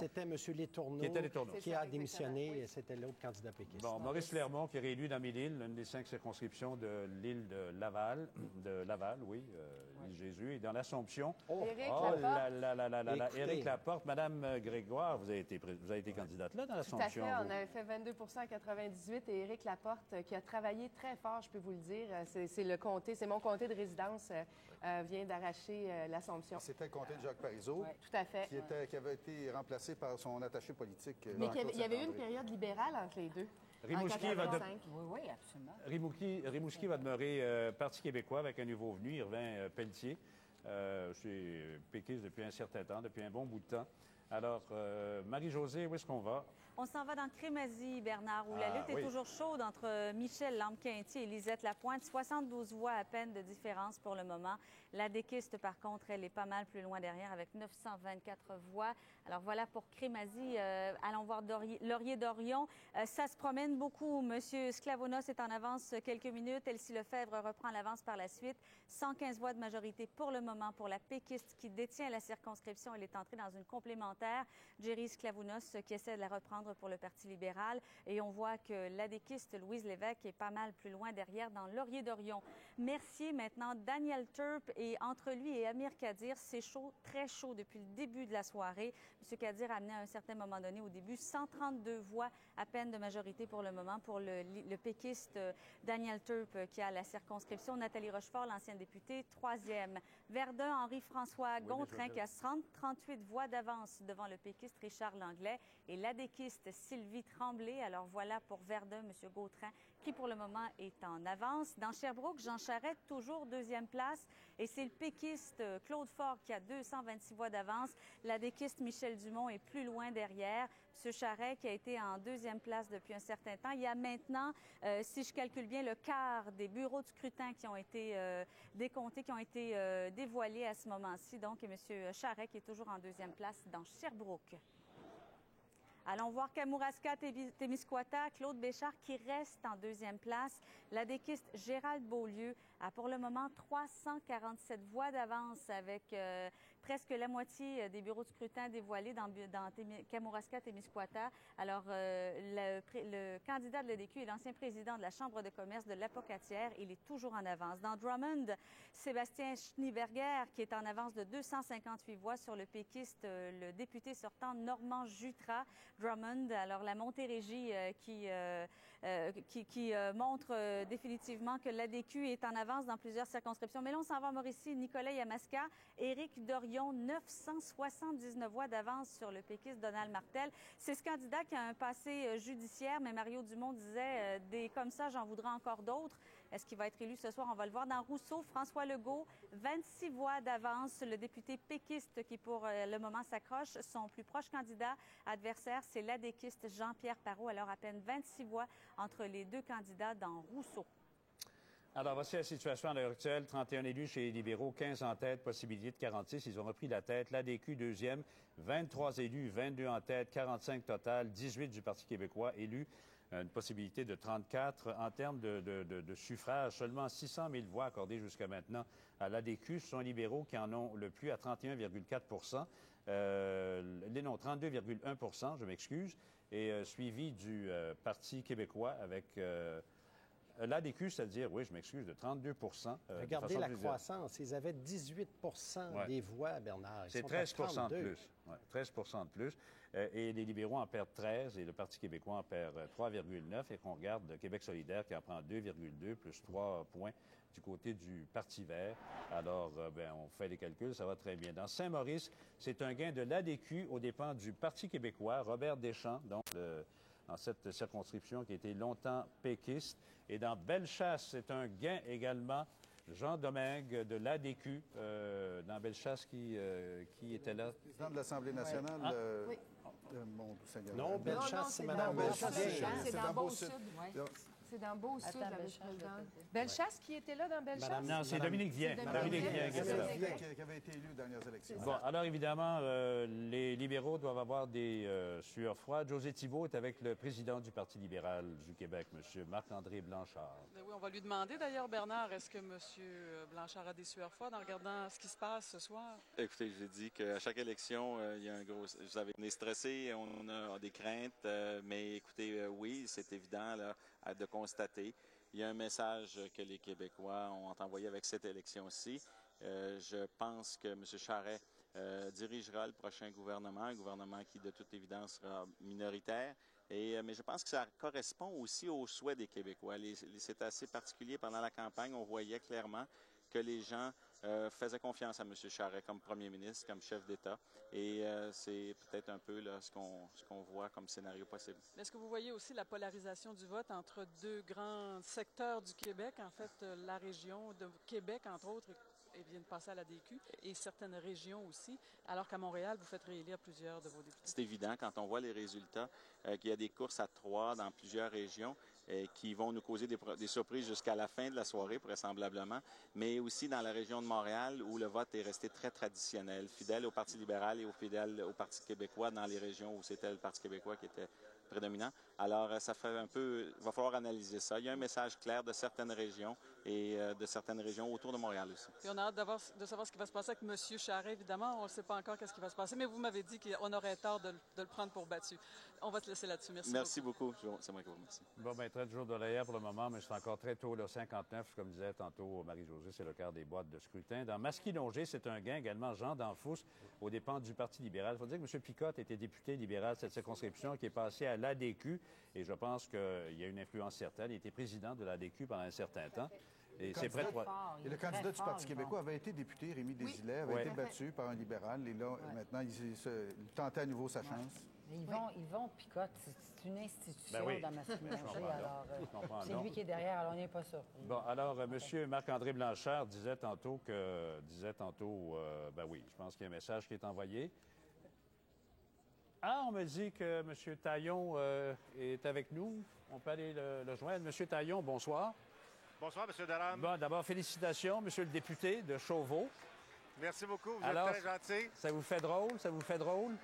C'était M. Letourneau qui a démissionné et c'était l'autre candidat péquiste. Bon, Maurice Clermont, qui est réélu dans Mille-Îles, l'une des 5 circonscriptions de l'île de Laval, l'île Jésus, et dans l'Assomption. Éric Laporte. Madame Grégoire, vous avez été candidate là dans l'Assomption. Tout à fait, on avait fait 22 en 98 et Éric Laporte, qui a travaillé très fort, je peux vous le dire, c'est mon comté de résidence, vient d'arracher l'Assomption. C'était le comté de Jacques Parizeau, tout à fait. Qui avait été remplacé par son attaché politique. Mais il y avait eu une période libérale entre les deux. Rimouski Oui, absolument. Rimouski va demeurer Parti québécois avec un nouveau venu, Irvin Pelletier. Je suis péquiste depuis un certain temps, depuis un bon bout de temps. Alors, Marie-Josée, où est-ce qu'on va? On s'en va dans Crémazie, Bernard, où la lutte est toujours chaude entre Michel Lamquinty et Lisette Lapointe. 72 voix à peine de différence pour le moment. La déquiste, par contre, elle est pas mal plus loin derrière avec 924 voix. Alors voilà pour Crémazie. Allons voir Laurier-Dorion. Ça se promène beaucoup. Monsieur Sclavonos est en avance quelques minutes. Elsie Lefebvre reprend l'avance par la suite. 115 voix de majorité pour le moment pour la péquiste qui détient la circonscription. Elle est entrée dans une complémentaire. Jerry Sclavounos qui essaie de la reprendre pour le Parti libéral. Et on voit que la déquiste Louise Lévesque est pas mal plus loin derrière dans Laurier-Dorion. Mercier maintenant, Daniel Turp et entre lui et Amir Kadir, c'est chaud, très chaud depuis le début de la soirée. M. Kadir a amené à un certain moment donné au début 132 voix à peine de majorité pour le moment pour le péquiste Daniel Turp qui a la circonscription. Nathalie Rochefort, l'ancienne députée, troisième. Verdun, Henri-François Gontrin qui a 38 voix d'avance devant le péquiste Richard Langlais et l'adéquiste Sylvie Tremblay. Alors voilà pour Verdun, M. Gautrin, qui pour le moment est en avance. Dans Sherbrooke, Jean Charest, toujours deuxième place. Et c'est le péquiste Claude Fort qui a 226 voix d'avance. L'adéquiste Michel Dumont est plus loin derrière. M. Charest qui a été en deuxième place depuis un certain temps. Il y a maintenant, si je calcule bien, le quart des bureaux de scrutin qui ont été décomptés, qui ont été dévoilés à ce moment-ci. Donc, M. Charest qui est toujours en deuxième place dans Sherbrooke. Allons voir Kamouraska-Témiscouata, Claude Béchard qui reste en deuxième place. La déquiste Gérald Beaulieu a pour le moment 347 voix d'avance avec presque la moitié des bureaux de scrutin dévoilés dans Kamouraska-Témiscouata. Alors, le candidat de l'EDQ est l'ancien président de la Chambre de commerce de l'Apocatière. Il est toujours en avance. Dans Drummond, Sébastien Schneeberger qui est en avance de 258 voix sur le péquiste, le député sortant Normand Jutras. Drummond, alors la Montérégie qui montre définitivement que l'ADQ est en avance dans plusieurs circonscriptions. Mais là, on s'en va à Mauricie, Nicolas Yamaska, Éric Dorion, 979 voix d'avance sur le péquiste Donald Martel. C'est ce candidat qui a un passé judiciaire, mais Mario Dumont disait des comme ça, j'en voudrais encore d'autres. Est-ce qu'il va être élu ce soir? On va le voir. Dans Rousseau, François Legault, 26 voix d'avance. Le député péquiste qui, pour le moment, s'accroche. Son plus proche candidat adversaire, c'est l'adéquiste Jean-Pierre Parot. Alors, à peine 26 voix entre les deux candidats dans Rousseau. Alors, voici la situation à l'heure actuelle. 31 élus chez les libéraux, 15 en tête, possibilité de 46. Ils ont repris la tête. L'ADQ, deuxième, 23 élus, 22 en tête, 45 total, 18 du Parti québécois élus. Une possibilité de 34. En termes de suffrage, seulement 600 000 voix accordées jusqu'à maintenant à l'ADQ. Ce sont les libéraux qui en ont le plus à 31,4 32,1 je m'excuse, et suivi du Parti québécois avec l'ADQ, c'est-à-dire, oui, je m'excuse, de 32 Regardez la croissance. Ils avaient 18 des voix, Bernard. C'est 13 de plus. Ouais, 13 de plus. Et les libéraux en perdent 13 et le Parti québécois en perd 3,9. Et qu'on regarde Québec solidaire qui en prend 2,2 plus 3 points du côté du Parti vert. Alors, on fait les calculs, ça va très bien. Dans Saint-Maurice, c'est un gain de l'ADQ aux dépens du Parti québécois. Robert Deschamps, donc dans cette circonscription qui a été longtemps péquiste. Et dans Bellechasse, c'est un gain également. Jean Domingue de l'ADQ, dans Bellechasse, qui était là. Président de l'Assemblée nationale. Non, Bellechasse, c'est Mme Beausud. C'est dans Beausud, oui. C'est dans Beau-Sud, Attends, la Bellechasse, vice-présidente. je vais te Bellechasse qui était là dans Bellechasse? Non, c'est Dominique Vien. C'est Dominique Vien qui était là. Qui avait été élu aux dernières élections. Bon, alors évidemment, les libéraux doivent avoir des sueurs froides. José Thibault est avec le président du Parti libéral du Québec, M. Marc-André Blanchard. Ben oui, on va lui demander d'ailleurs, Bernard, est-ce que M. Blanchard a des sueurs froides en regardant ce qui se passe ce soir? Écoutez, j'ai dit qu'à chaque élection, il y a un gros... Vous savez, on est stressé, on a des craintes, mais écoutez, oui, c'est évident là, de constater. Il y a un message que les Québécois ont envoyé avec cette élection-ci. Je pense que M. Charest dirigera le prochain gouvernement, un gouvernement qui, de toute évidence, sera minoritaire. Mais je pense que ça correspond aussi aux souhaits des Québécois. C'est assez particulier pendant la campagne. On voyait clairement que les gens faisaient confiance à M. Charest comme premier ministre, comme chef d'État. Et c'est peut-être un peu là, ce qu'on voit comme scénario possible. Est-ce que vous voyez aussi la polarisation du vote entre deux grands secteurs du Québec, en fait, la région de Québec, entre autres, et vient de passer à la DQ, et certaines régions aussi, alors qu'à Montréal, vous faites réélire plusieurs de vos députés? C'est évident, quand on voit les résultats, qu'il y a des courses à 3 dans plusieurs régions qui vont nous causer des surprises jusqu'à la fin de la soirée, vraisemblablement, mais aussi dans la région de Montréal, où le vote est resté très traditionnel, fidèle au Parti libéral et fidèle au Parti québécois dans les régions où c'était le Parti québécois qui était prédominant. Alors, ça fait un peu... Il va falloir analyser ça. Il y a un message clair de certaines régions et de certaines régions autour de Montréal aussi. Puis on a hâte de savoir ce qui va se passer avec M. Charest, évidemment. On ne sait pas encore qu'est-ce qui va se passer, mais vous m'avez dit qu'on aurait tort de le prendre pour battu. On va te laisser là-dessus. Merci beaucoup. C'est moi qui vous remercie. Bon, bien, 30 jours de l'air pour le moment, mais c'est encore très tôt, là, 59. Comme disait tantôt Marie-Josée, c'est le quart des boîtes de scrutin. Dans Masquinongé, c'est un gain également, Jean Danfous, aux dépens du Parti libéral. Il faut dire que M. Picotte était député libéral de cette circonscription qui est passé à l'ADQ. Et je pense qu'il y a une influence certaine. Il était président de l'ADQ pendant un certain temps. Et c'est prêt de... Et le candidat du Parti québécois avait été député, Rémi Desilets, avait été battu par un libéral. Et là, maintenant, il tentait à nouveau sa chance. Ils vont Picotte. C'est une institution dans Masquinongé. Alors, c'est donc. lui qui est derrière, alors on n'est pas surpris. Bon, alors, M. Marc-André Blanchard disait tantôt ben oui, je pense qu'il y a un message qui est envoyé. Ah, on me dit que M. Taillon est avec nous. On peut aller le joindre. M. Taillon, bonsoir. Bonsoir, M. Durham. Bon, d'abord, félicitations, M. le député de Chauveau. Merci beaucoup. Vous Alors, êtes très gentil. Ça vous fait drôle? Ça vous fait drôle?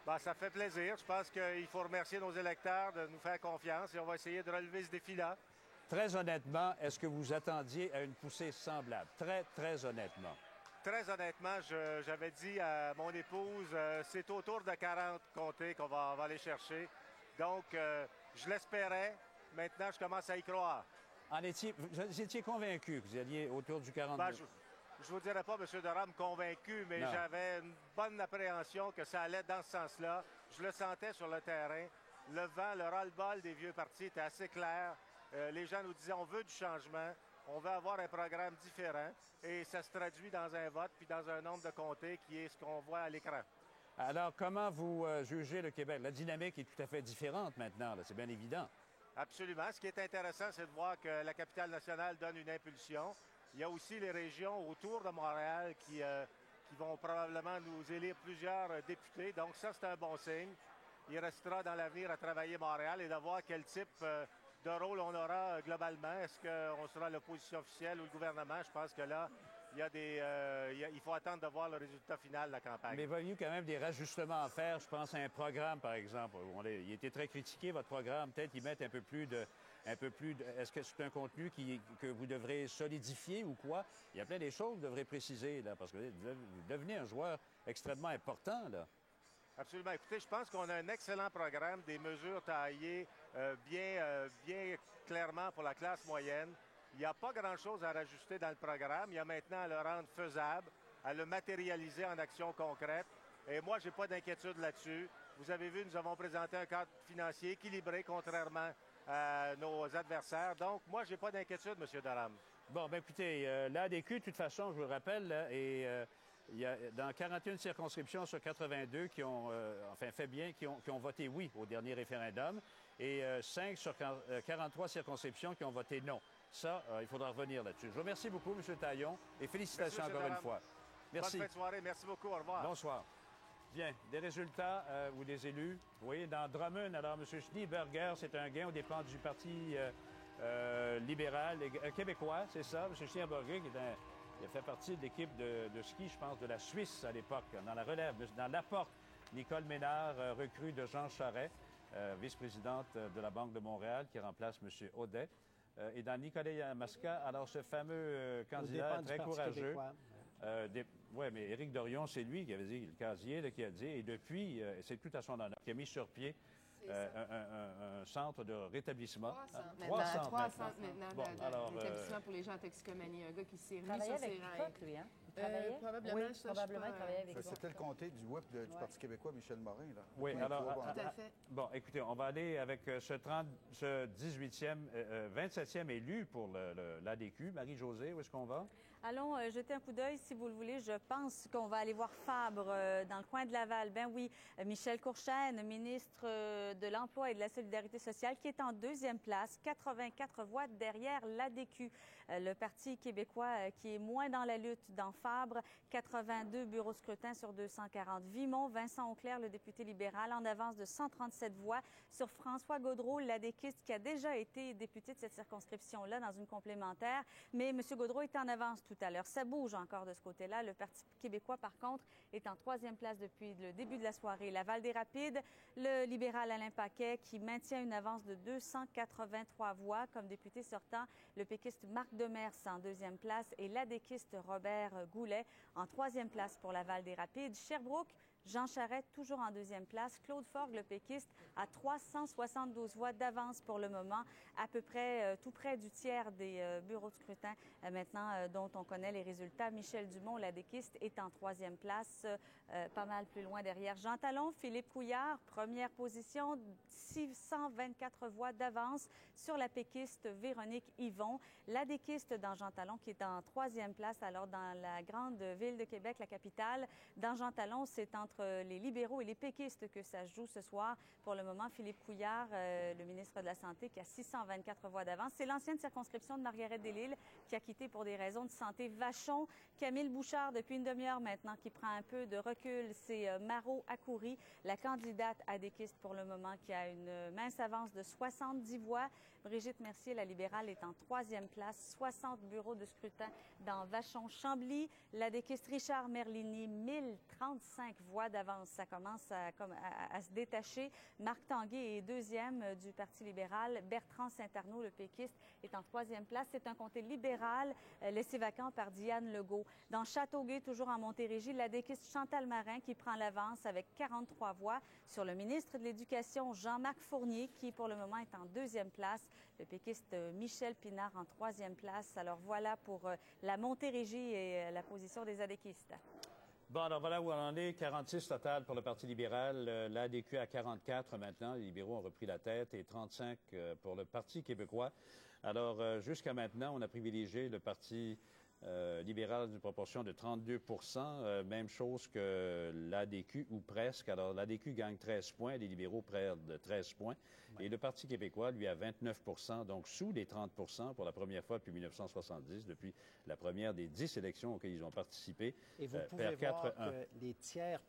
Ben, ça fait plaisir. Je pense qu'il faut remercier nos électeurs de nous faire confiance et on va essayer de relever ce défi-là. Très honnêtement, est-ce que vous attendiez à une poussée semblable? Très, très honnêtement. Très honnêtement, j'avais dit à mon épouse, c'est autour de 40 comtés qu'on va aller chercher. Donc, je l'espérais. Maintenant, je commence à y croire. Vous étiez convaincu que vous alliez autour du 42? Ben, je ne vous dirais pas, M. Durham, convaincu, mais j'avais une bonne appréhension que ça allait dans ce sens-là. Je le sentais sur le terrain. Le vent, le ras-le-bol des vieux partis était assez clair. Les gens nous disaient, on veut du changement. On veut avoir un programme différent et ça se traduit dans un vote puis dans un nombre de comtés qui est ce qu'on voit à l'écran. Alors, comment vous jugez le Québec? La dynamique est tout à fait différente maintenant, c'est bien évident. Absolument. Ce qui est intéressant, c'est de voir que la capitale nationale donne une impulsion. Il y a aussi les régions autour de Montréal qui vont probablement nous élire plusieurs députés. Donc ça, c'est un bon signe. Il restera dans l'avenir à travailler Montréal et de voir quel type de rôle on aura globalement. Est-ce qu'on sera l'opposition officielle ou le gouvernement? Je pense que là, il faut attendre de voir le résultat final de la campagne. Mais voyez-vous quand même des rajustements à faire? Je pense à un programme, par exemple. Il a été très critiqué, votre programme. Peut-être y mettre un peu plus de... Est-ce que c'est un contenu que vous devrez solidifier ou quoi? Il y a plein des choses que vous devrez préciser, là, parce que vous devenez un joueur extrêmement important, là. Absolument. Écoutez, je pense qu'on a un excellent programme, des mesures taillées bien clairement pour la classe moyenne. Il n'y a pas grand-chose à rajuster dans le programme. Il y a maintenant à le rendre faisable, à le matérialiser en actions concrètes. Et moi, je n'ai pas d'inquiétude là-dessus. Vous avez vu, nous avons présenté un cadre financier équilibré, contrairement à nos adversaires. Donc, moi, je n'ai pas d'inquiétude, M. Durham. Bon, bien écoutez, l'ADQ, de toute façon, je vous le rappelle, là, il y a dans 41 circonscriptions sur 82 qui ont, qui ont voté oui au dernier référendum et 5 sur 43 circonscriptions qui ont voté non. Ça, il faudra revenir là-dessus. Je vous remercie beaucoup, M. Taillon, et félicitations encore une fois. Merci. Bonne fin de soirée. Merci beaucoup. Au revoir. Bonsoir. Bien, des résultats ou des élus. Vous voyez, dans Drummond, alors, M. Schneeberger, c'est un gain aux dépens du Parti libéral, québécois, c'est ça. M. Steenbergen, il a fait partie de l'équipe de ski, je pense, de la Suisse à l'époque, dans la relève, dans l'apport. Nicole Ménard, recrue de Jean Charest, vice-présidente de la Banque de Montréal, qui remplace M. Audet. Et dans Nicolas Yamaska, alors ce fameux candidat très courageux. Oui, mais Éric Dorion, c'est lui qui avait dit, le casier, là, qui a dit, et depuis, c'est tout à son honneur, qui a mis sur pied un centre de rétablissement. Trois centres maintenant d'établissement pour les gens en toxicomanie. Un gars qui s'est remis sur ses rails. Lui, hein? Probablement, oui, probablement, il travaillait avec C'était le comté du WIP du Parti québécois, Michel Morin. Là. Oui, alors, tout à fait. Bon, écoutez, on va aller avec ce 27e élu pour l'ADQ. Marie-Josée, où est-ce qu'on va? Allons jeter un coup d'œil, si vous le voulez. Je pense qu'on va aller voir Fabre dans le coin de Laval. Ben oui, Michel Courchaine, ministre de l'Emploi et de la Solidarité sociale, qui est en deuxième place, 84 voix derrière l'ADQ. Le Parti québécois qui est moins dans la lutte dans Fabre, 82 bureaux scrutins sur 240. Vimont, Vincent Auclair, le député libéral, en avance de 137 voix sur François Gaudreau, l'ADQiste, qui a déjà été député de cette circonscription-là dans une complémentaire. Mais M. Gaudreau est en avance tout à l'heure. Ça bouge encore de ce côté-là. Le Parti québécois, par contre, est en troisième place depuis le début de la soirée. Laval-des-Rapides, le libéral Alain Paquet, qui maintient une avance de 283 voix comme député sortant. Le péquiste Marc Demers en deuxième place et l'ADQiste Robert Goulet en troisième place pour Laval-des-Rapides. Sherbrooke, Jean Charest, toujours en deuxième place. Claude Forgue, le péquiste, à 372 voix d'avance pour le moment, à peu près tout près du tiers des bureaux de scrutin maintenant dont on connaît les résultats. Michel Dumont, l'ADQiste, est en troisième place, pas mal plus loin derrière. Jean Talon, Philippe Couillard, première position, 624 voix d'avance sur la péquiste Véronique Yvon. L'ADQiste dans Jean Talon qui est en troisième place, alors dans la grande ville de Québec, la capitale. Dans Jean Talon, c'est entre les libéraux et les péquistes que ça se joue ce soir. Pour le moment, Philippe Couillard, le ministre de la Santé, qui a 624 voix d'avance. C'est l'ancienne circonscription de Marguerite Delisle qui a quitté pour des raisons de santé Vachon. Camille Bouchard, depuis une demi-heure maintenant, qui prend un peu de recul. C'est Maro Akoury, la candidate ADQiste pour le moment, qui a une mince avance de 70 voix. Brigitte Mercier, la libérale, est en troisième place, 60 bureaux de scrutin dans Vachon-Chambly. L'ADQiste Richard Merlini, 1035 voix d'avance. Ça commence à se détacher. Marc Tanguay est deuxième du Parti libéral. Bertrand Saint-Arnaud, le péquiste, est en troisième place. C'est un comté libéral laissé vacant par Diane Legault. Dans Châteauguay, toujours en Montérégie, l'ADQiste Chantal Marin qui prend l'avance avec 43 voix sur le ministre de l'Éducation, Jean-Marc Fournier, qui pour le moment est en deuxième place. Le péquiste Michel Pinard en troisième place. Alors voilà pour la Montérégie et la position des ADQistes. Bon, alors voilà où on en est. 46 total pour le Parti libéral. L'ADQ à 44 maintenant. Les libéraux ont repris la tête et 35 pour le Parti québécois. Alors, jusqu'à maintenant, on a privilégié le Parti libéral d'une proportion de 32 même chose que l'ADQ ou presque. Alors, l'ADQ gagne 13 points, les libéraux perdent 13 points. Et le Parti québécois, lui, a 29 donc sous les 30 pour la première fois depuis 1970, depuis la première des 10 élections auxquelles ils ont participé. Et vous pouvez voir que les tiers